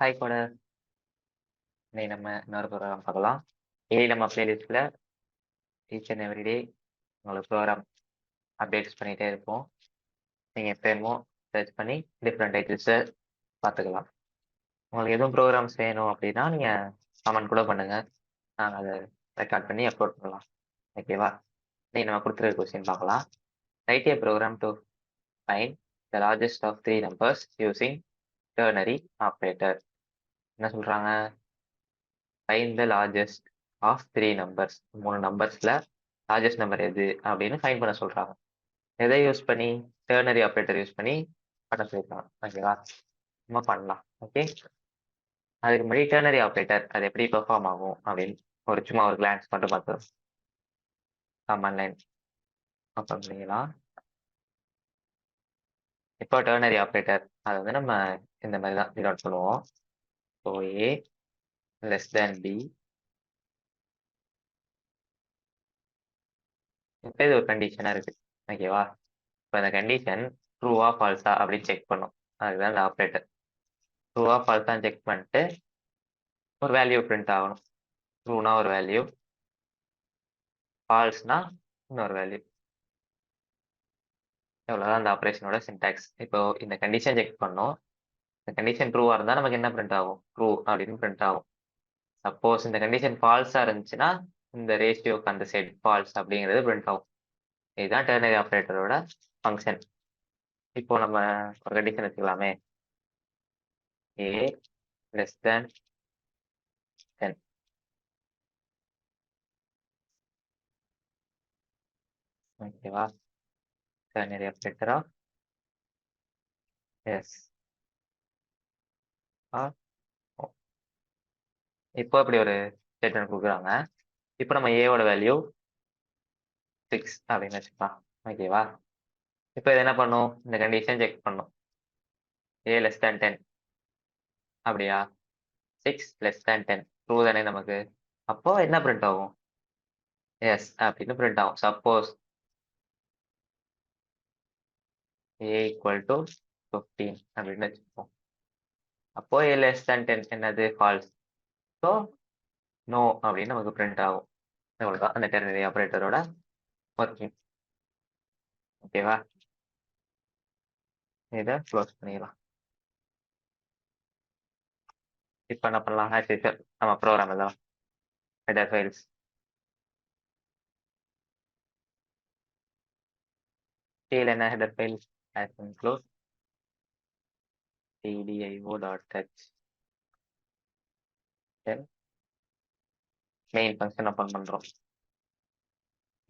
Hi கூட இன்னைக்கு நம்ம இன்னொரு ப்ரோக்ராம் பார்க்கலாம். டெய்லி நம்ம பிளேலிஸ்ட்ல ஈச் அண்ட் எவ்ரி டே உங்களுக்கு ப்ரோக்ராம் அப்டேட்ஸ் பண்ணிகிட்டே இருப்போம். நீங்கள் எப்போ வேணுமோ சர்ச் பண்ணி டிஃப்ரெண்ட் டைட்டில்ஸை பார்த்துக்கலாம். உங்களுக்கு எதுவும் ப்ரோக்ராம்ஸ் வேணும் அப்படின்னா நீங்கள் கமெண்ட் கூட பண்ணுங்கள். நாங்கள் அதை ரெக்கார்ட் பண்ணி அப்லோட் பண்ணலாம். ஓகேவா? இன்னைக்கு நம்ம கொடுத்துருக்க கொஸ்டின் பார்க்கலாம். Write a program to find the largest of 3 numbers using ternary operator. என்ன சொல்கிறாங்க? Find the largest of 3 numbers. 3 நம்பர்ஸ்ல லார்ஜஸ்ட் நம்பர் எது அப்படின்னு ஃபைண்ட் பண்ண சொல்றாங்க. எதை யூஸ் பண்ணி? டெர்னரி ஆப்ரேட்டர் யூஸ் பண்ணி பண்ண சொல்லிருக்காங்க. ஓகேவா? நம்ம பண்ணலாம். ஓகே, அதுக்கு முன்னாடி டெர்னரி ஆப்ரேட்டர் அது எப்படி பெர்ஃபார்ம் ஆகும் அப்படின்னு சும்மா ஒரு கிளான்ஸ் மட்டும் பார்த்து கமாண்ட் லைன் ஓப்பன் பண்ணிக்கலாம். இப்போ டெர்னரி ஆப்ரேட்டர் அது வந்து நம்ம இந்த மாதிரி தான் டினோட் பண்ணுவோம். ஸோ ஏ லெஸ் தேன் பி. இப்போ இது ஒரு கண்டிஷனா இருக்கு. ஓகேவா? இப்போ இந்த கண்டிஷன் ட்ரூவா ஃபால்ஸா அப்படின்னு செக் பண்ணும். அதுதான் இந்த ஆப்ரேட்டர். ட்ரூவா ஃபால்ஸா செக் பண்ணிட்டு ஒரு வேல்யூ பிரிண்ட் ஆகணும். ட்ரூனா ஒரு வேல்யூ, ஃபால்ஸ்னா இன்னொரு வேல்யூ. எவ்வளோதான் அந்த ஆப்ரேஷனோட சின்டாக்ஸ். இப்போ இந்த கண்டிஷன் செக் பண்ணோம். இந்த கண்டிஷன் ட்ரூவா இருந்தால் நமக்கு என்ன பிரிண்ட் ஆகும்? ட்ரூ அப்படின்னு பிரிண்ட் ஆகும். சப்போஸ் இந்த கண்டிஷன் ஃபால்ஸா இருந்துச்சுன்னா இந்த ரேஷியோக்கு அந்த சைடு ஃபால்ஸ் அப்படிங்கிறது பிரிண்ட் ஆகும். இதுதான் டெர்னரி ஆப்ரேட்டரோட ஃபங்க்ஷன். இப்போ நம்ம ஒரு கண்டிஷன் வச்சுக்கலாமே. A less than 10. ஓகேவா? Ternary operator of S R O. இப்போ இப்படி ஒரு ஸ்டேட்மெண்ட் கொடுக்குறாங்க. இப்போ நம்ம ஏவோட வேல்யூ 6 அப்படின்னு வச்சுக்கலாம். ஓகேவா? இப்போ இது என்ன பண்ணும்? இந்த கண்டிஷன் செக் பண்ணும். ஏ லெஸ் தேன் 10 அப்படியா? 6 லெஸ் தேன் 10 ட்ரூ தானே நமக்கு. அப்போ என்ன பிரிண்ட் ஆகும்? எஸ் அப்படின்னு பிரிண்ட் ஆகும். சப்போஸ் ஏ ஈக்குவல் டு 15 அப்படின்னு வச்சுப்போம். அப்போ ஏ லெஸ் தேன் 10 என்னது? ஃபால்ஸ். ஸோ நோ அப்படின்னு நமக்கு பிரிண்ட் ஆகும். இவ்வளோதான் அந்த டெர்னரி ஆப்ரேட்டரோட ஒர்க்கிங். ஓகேவா? இதை க்ளோஸ் பண்ணிடலாம். இப்போ என்ன பண்ணலாம்? ஆஸ் யூசுவல் நம்ம ப்ரோக்ராம் எல்லாம் ஹெடர் ஃபைல்ஸ் கீழே என்ன header files as include tdio.h. தென் மெயின் ஃபங்க்ஷன் ஓப்பன் பண்ணுறோம்.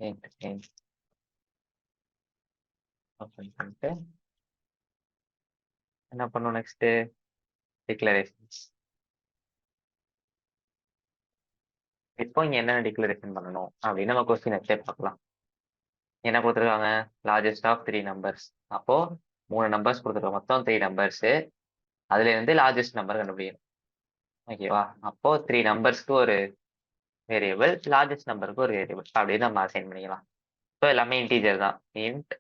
மெயின் ஓப்பன் பண்ணிட்டு என்ன பண்ணணும்? Next declarations. இப்போ இங்கே என்னென்ன டிக்ளரேஷன் பண்ணணும் அப்படின்னு நம்ம கொஸ்டின் வச்சே பார்க்கலாம். என்ன கொடுத்துருக்காங்க? Largest of 3 numbers. அப்போ 3 நம்பர்ஸ் கொடுத்துருக்கோம். மொத்தம் 3 numbers. அதுல இருந்து லார்ஜஸ்ட் நம்பர் கண்டுபிடிக்கணும். ஓகேவா? அப்போ 3 நம்பர்ஸ்க்கு ஒரு வேரியபிள், லார்ஜஸ்ட் நம்பருக்கு ஒரு வேரியபிள் அப்படின்னு நம்ம அசைன் பண்ணிக்கலாம். ஸோ எல்லாமே இன்டீஜர் தான். Int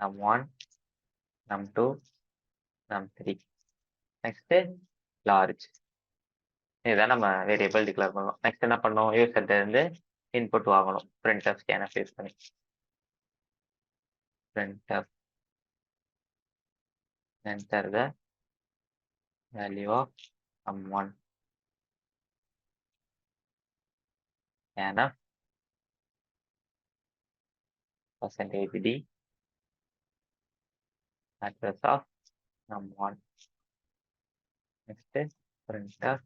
num1 num2 num3 next large. இதுதான் நம்ம வேரியபிள் டிக்ளேர் பண்ணணும். நெக்ஸ்ட் என்ன பண்ணணும்? யூசர்ட்ட இருந்து இன்புட் வாங்கணும். printf scanf யூஸ் பண்ணி printf enter the value of num1 scanf %d address of num1. Next printf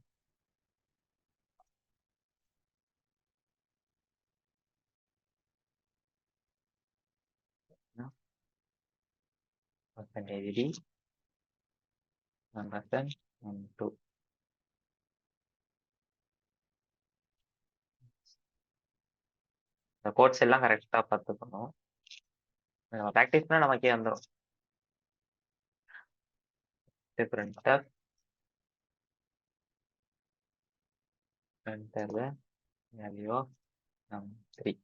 %d num2. இந்த கோட்ஸ் எல்லாம் கரெக்டாக பார்த்துக்கணும். நம்ம ப்ராக்டிஸ் பண்ணால் நமக்கே வந்துடும். printf enter the value of num3.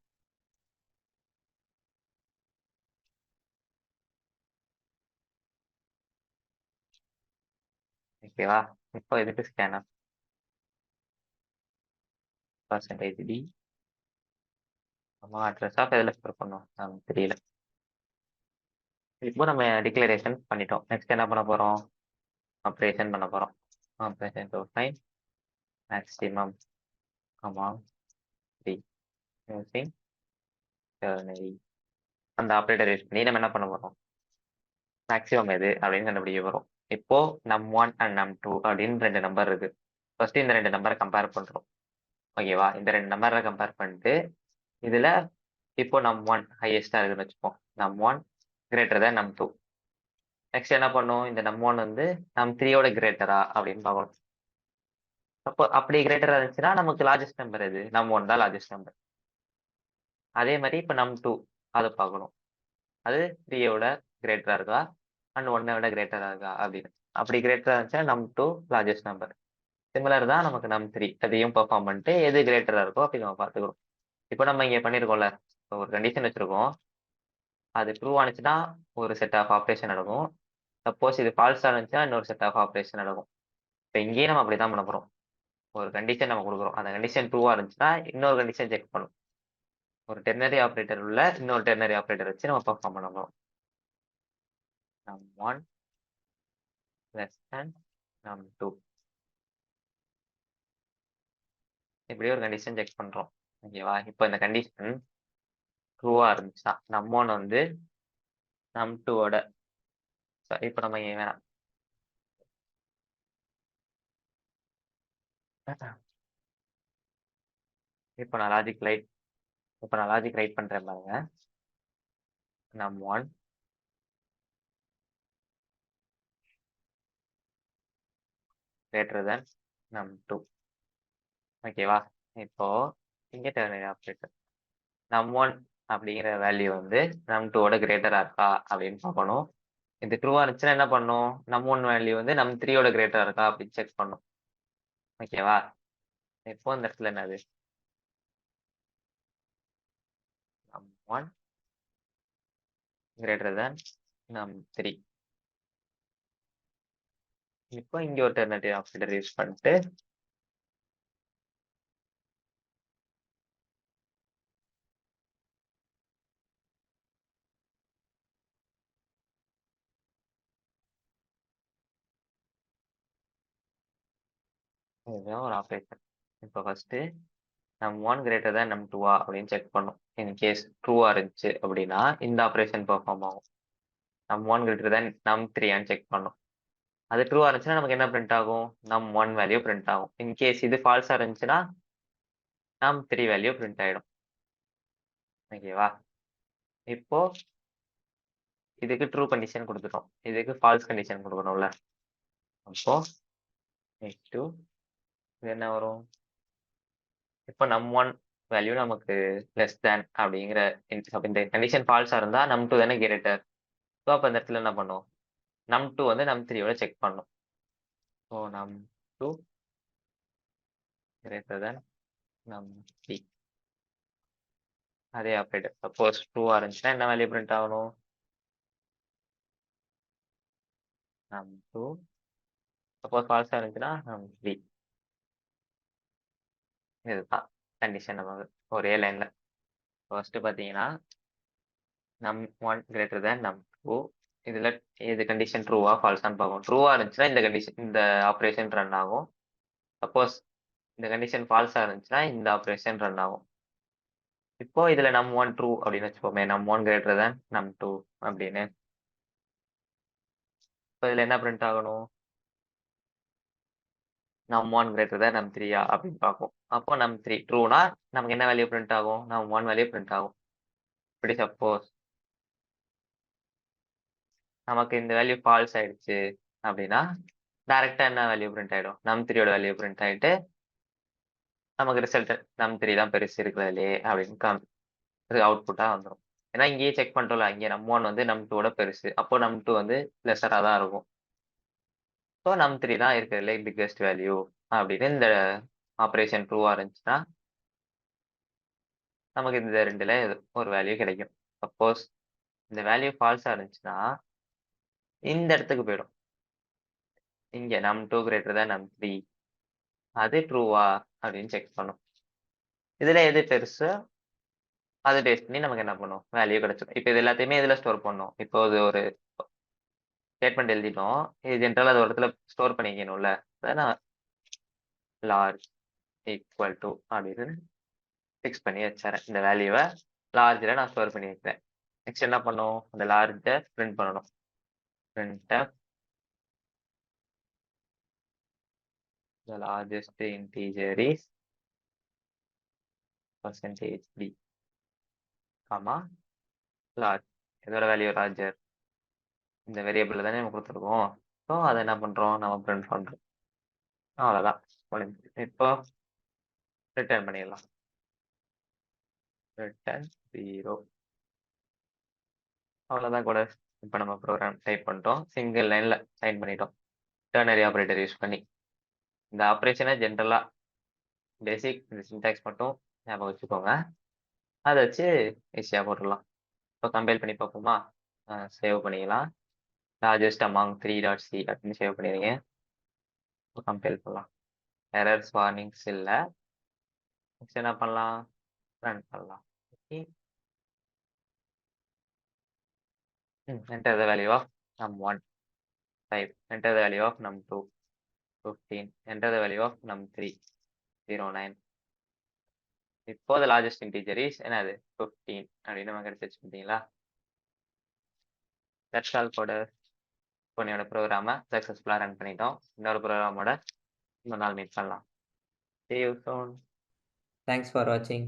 ஓகேவா? இப்போ இதுக்கு ஸ்கேனர் பர்சன்டேஜ் டி நம்ம அட்ரஸ் ஆஃப் எதில் ஸ்டோர் பண்ணோம் நமக்கு தெரியல. இப்போ நம்ம டிக்ளரேஷன் பண்ணிட்டோம். நெக்ஸ்ட் என்ன பண்ண போறோம்? ஆப்ரேஷன் பண்ண போறோம். Operation to find maximum amount D using ternary. அந்த ஆப்ரேட்டர் யூஸ் பண்ணி நம்ம என்ன பண்ண போறோம்? மேக்ஸிமம் எது அப்படின்னு கண்டுபிடிக்க போறோம். இப்போ num1 அண்ட் num2 அப்படின்னு 2 நம்பர் இருக்கு. ஃபர்ஸ்ட் இந்த 2 நம்பரை கம்பேர் பண்றோம். ஓகேவா? இந்த 2 நம்பரை கம்பேர் பண்ணிட்டு இதுல இப்போ num1 ஹையஸ்டா இருக்குன்னு வச்சுப்போம். num1 greater than num2. Next என்ன பண்ணும்? இந்த num1 வந்து num3யோட கிரேட்டரா அப்படின்னு பார்க்கணும். அப்போ அப்படி கிரேட்டரா இருந்துச்சுன்னா நமக்கு லார்ஜஸ்ட் நம்பர் எது? num1 தான் லார்ஜஸ்ட் நம்பர். அதே மாதிரி இப்போ num2 அதை பார்க்கணும். அது 3யோட கிரேட்டரா இருக்கா அண்ட் 1 விட கிரேட்டரா இருக்கா அப்படின்னு. அப்படி கிரேட்டரா இருந்துச்சுன்னா num2 லார்ஜஸ்ட் நம்பர். சிமிலர் தான் நமக்கு num3. அதையும் பெர்ஃபார்ம் பண்ணிட்டு எது கிரேட்டரா இருக்கோ அப்படி நம்ம பார்த்துக்கிறோம். இப்போ நம்ம இங்க பண்ணிருக்கோம்ல, ஒரு கண்டிஷன் வச்சிருக்கோம். அது ட்ரூ ஆனிச்சுன்னா ஒரு செட் ஆஃப் ஆப்ரேஷன் நடக்கும். சப்போஸ் இது ஃபால்ஸா இருந்துச்சுன்னா இன்னொரு செட் ஆஃப் ஆப்ரேஷன் நடக்கும். இப்போ இங்கேயே நம்ம அப்படிதான் பண்ண போறோம். ஒரு கண்டிஷன் நம்ம கொடுக்குறோம். அந்த கண்டிஷன் ட்ரூவா இருந்துச்சுன்னா இன்னொரு கண்டிஷன் செக் பண்ணும். ஒரு டெர்னரி ஆப்ரேட்டர் உள்ள இன்னொரு டெர்னரி ஆப்ரேட்டர் வச்சு நம்ம பெர்ஃபார்ம் பண்ண போறோம். num1 less than num2. இப்படி ஒரு கண்டிஷன் செக் பண்றோம். ஓகேவா? இப்போ இந்த கண்டிஷன் ட்ரூவா இருந்துச்சுன்னா num1 வந்து num2வோட இப்போ நம்ம இங்க வேணாம். இப்போ நான் லாஜிக் ரைட் பண்றேன் பாருங்க. num1 greater than num2. ஓகேவா? இப்போ இங்க டெர்னரி ஆப்ரேட்டர் num1 அப்படிங்கிற வேல்யூ வந்து num2வோட கிரேட்டரா இருக்கா அப்படின்னு பார்க்கணும். இது ட்ரூவா இருந்துச்சுன்னா என்ன பண்ணும்? num1 வேல்யூ வந்து num3யோட கிரேட்டரா இருக்கா அப்படின்னு செக் பண்ணும். ஓகேவா? இப்போ இந்த இடத்துல என்னது? num1 greater than num3. இப்போ இங்க ஒரு டெர்னரி ஆப்ரேட்டர் யூஸ் பண்ணிட்டு இதுதான் ஒரு ஆப்ரேஷன். இப்போ first num1 greater than num2 அப்படின்னு செக் பண்ணும். இன் கேஸ் ட்ரூவா இருந்துச்சு அப்படின்னா இந்த ஆப்ரேஷன் பெர்ஃபார்ம் ஆகும். num1 greater than num3 check பண்ணும். அது ட்ரூவா இருந்துச்சுன்னா நமக்கு என்ன பிரிண்ட் ஆகும்? num1 வேல்யூ பிரிண்ட் ஆகும். இன் கேஸ் இது ஃபால்ஸா இருந்துச்சுன்னா num3 வேல்யூ பிரிண்ட் ஆயிடும். ஓகேவா? இப்போ இதுக்கு ட்ரூ கண்டிஷன் கொடுத்துட்டோம். இதுக்கு ஃபால்ஸ் கண்டிஷன் கொடுக்கணும்ல. அப்போ x2 இது என்ன வரும்? இப்போ num1 வேல்யூ நமக்கு லெஸ் தேன் அப்படிங்கிற இந்த கண்டிஷன் ஃபால்ஸா இருந்தா num2 தானே கிரேட்டர். ஸோ அப்போ இந்த இடத்துல என்ன பண்ணும்? num2 வந்து num3யோட செக் பண்ணும். So num2 greater than num3. அதே ஆப்ரேட்டர் சப்போஸ் ட்ரூவா இருந்துச்சுன்னா என்ன வேல்யூ பிரிண்ட் ஆகணும்? num2. சப்போஸ் ஃபால்ஸா இருந்துச்சுன்னா num3. இதுதான் கண்டிஷன் நமக்கு ஒரே லைன்ல. ஃபர்ஸ்ட் பாத்தீங்கன்னா num1 greater than num2. இதுல இது கண்டிஷன் ட்ரூவா ஃபால்ஸான்னு பார்க்கும். ட்ரூவா இருந்துச்சுன்னா இந்த கண்டிஷன் இந்த ஆப்ரேஷன் ரன் ஆகும். சப்போஸ் இந்த கண்டிஷன் ஃபால்ஸா இருந்துச்சுன்னா இந்த ஆப்ரேஷன் ரன் ஆகும். இப்போ இதுல num1 ட்ரூ அப்படின்னு வச்சுப்போமே, num1 greater than num2 அப்படின்னு. இப்போ இதுல என்ன பிரிண்ட் ஆகணும்? num1 greater than num3 அப்படின்னு பார்க்கும். அப்போ num3 ட்ரூனா நமக்கு என்ன வேல்யூ பிரிண்ட் ஆகும்? num1 வேல்யூ பிரிண்ட் ஆகும். இப்படி சப்போஸ் நமக்கு இந்த வேல்யூ ஃபால்ஸ் ஆயிடுச்சு அப்படின்னா டைரக்டா என்ன வேல்யூ பிரிண்ட் ஆயிடும்? num3யோட வேல்யூ பிரிண்ட் ஆயிட்டு நமக்கு ரிசல்ட் num3 தான் பெருசு இருக்கிறதுலே அப்படின்னு அவுட்புட்டா வந்துடும். ஏன்னா இங்கேயே செக் பண்ணிட்டோம்ல, இங்கே num1 வந்து num2வோட பெருசு. அப்போ num2 வந்து லெஸரா தான் இருக்கும். ஸோ num3 தான் இருக்கிறதுலே பிக்கெஸ்ட் வேல்யூ அப்படின்னு இந்த ஆப்ரேஷன் ட்ரூவா இருந்துச்சுன்னா நமக்கு இந்த ரெண்டுல ஒரு வேல்யூ கிடைக்கும். சப்போஸ் இந்த வேல்யூ ஃபால்ஸா இருந்துச்சுன்னா இந்த இடத்துக்கு போயிடும். இங்க num2 கிரேட்டர் தேன் num3 அது ட்ரூவா அப்படின்னு செக் பண்ணும். இதுல எது பெருசோ அதை பேஸ் பண்ணி நமக்கு என்ன பண்ணும், வேல்யூ கிடைச்சிடும். இப்போ இது எல்லாத்தையுமே இதுல ஸ்டோர் பண்ணும். இப்போ இது ஒரு ஸ்டேட்மெண்ட் எழுதிட்டோம். இது ஜென்ரலா அது ஒரு இடத்துல ஸ்டோர் பண்ணிக்கணும்ல, அதை நான் லார்ஜ் ஈக்குவல் டு அப்படின்னு ஃபிக்ஸ் பண்ணி வச்சுறேன். இந்த வேல்யூவை லார்ஜில் நான் ஸ்டோர் பண்ணி வைக்கிறேன். நெக்ஸ்ட் என்ன பண்ணும், அந்த லார்ஜை பிரிண்ட் பண்ணணும். printf the largest integer is %d, comma large. இதோட வேல்யூ லார்ஜர். இந்த வேரியபிள் தானே நம்ம கொடுத்துருக்கோம். ஸோ அதை என்ன பண்றோம், நம்ம பிரிண்ட் பண்றோம். அவ்வளோதான் முடிஞ்சு. இப்போ ரிட்டர்ன் பண்ணிடலாம். ரிட்டர்ன் 0. அவ்வளோதான் கூட. இப்போ நம்ம ப்ரோக்ராம் டைப் பண்ணிட்டோம். சிங்கிள் லைன்ல சைன் பண்ணிட்டோம். டெர்னரி ஆப்ரேட்டர் யூஸ் பண்ணி. இந்த ஆப்ரேஷனை ஜென்ரலா பேசிக் இந்த சின்டாக்ஸ் மட்டும் ஞாபகம் வச்சுக்கோங்க. அதை வச்சு ஈஸியாக போட்டுடலாம். இப்போ கம்பைல் பண்ணி பார்ப்போமா? சேவ் பண்ணிக்கலாம். லார்ஜஸ்ட் அமாங் 3.c அப்படின்னு சேவ் பண்ணிடுங்க. இப்போ கம்பைல் பண்ணலாம். எரர்ஸ் வார்னிங்ஸ் இல்லை. நெக்ஸ்ட் என்ன பண்ணலாம், ரன் பண்ணலாம். Okay. enter the value of num1 5. enter the value of num2 15. enter the value of num3 09. இப்போ the largest integer is என்னது 15 அப்படின்னு நம்ம கிடைச்சிச்சு பார்த்தீங்களா? That's all கூட. பொண்ணியோட ப்ரோக்ராமை சக்ஸஸ்ஃபுல்லாக ரன் பண்ணிட்டோம். இன்னொரு ப்ரோக்ராமோட இன்னொரு நாள் மீட் பண்ணலாம். See you soon. Thanks for watching.